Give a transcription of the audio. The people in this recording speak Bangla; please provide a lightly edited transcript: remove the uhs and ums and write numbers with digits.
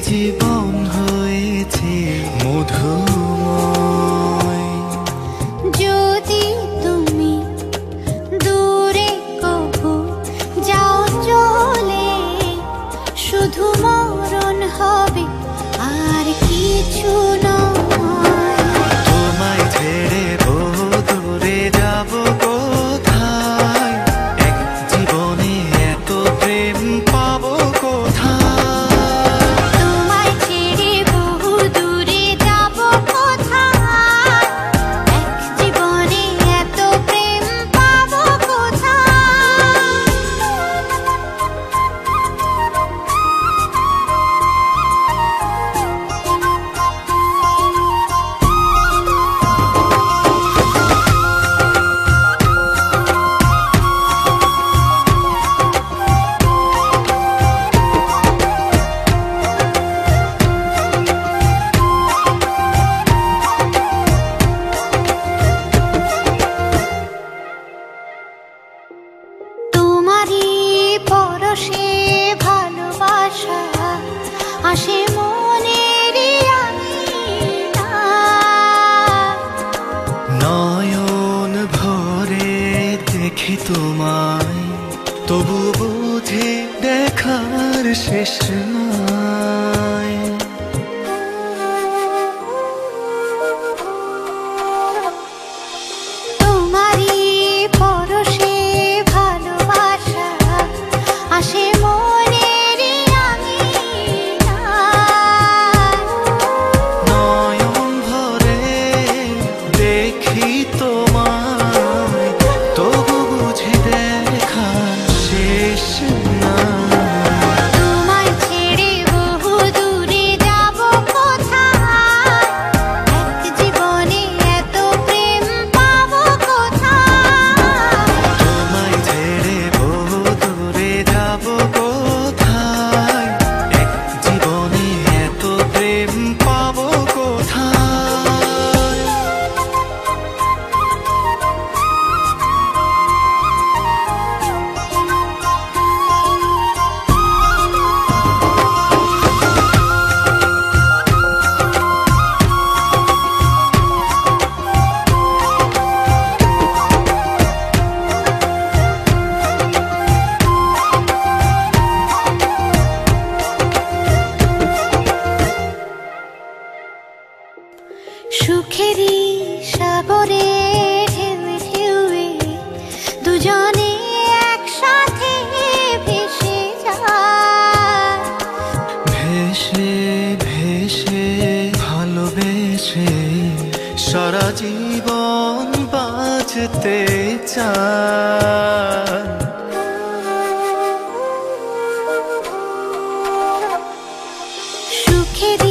জীবন হয়েছে মধুময়। যদি তুমি দূরে কবু যাও চলে, শুধু মরণ হবে আর কিছু নয়। তোমায় ছেড়ে বহু দূরে যাব কোথায়, এক জীবনে এত প্রেম পাবো কোথায়। তোমায় ছেড়ে বহু দূরে যাব কোথায়, এক জীবনে এত প্রেম পাবো কোথায়। তোমারই পরশে ভালোবাসা আসে মনের নয়ন ভরে দেখি তোমায়, তবু বুঝে দেখার শেষ নাই। তোমারই পরশে ভালোবাসা আসে মনের নয়ন ভরে দেখি তোমায়, তবু বুঝে দেখার শেষ নাই। তোমায় ছেড়ে বহু দূরে যাব কোথায়, এক জীবনে এত প্রেম পাবো কোথায়। তোমায় ছেড়ে বহু দূরে যাব কোথায়, এক জীবনে এত প্রেম পাবো কোথায়। সুখেরই সাগরে ঢেউয়ে ঢেউয়ে দুজনে একসাথে ভেসে যায়। ভেসে ভেসে ভালোবেসে সারা জীবন বাঁচতে চায়। সুখেরই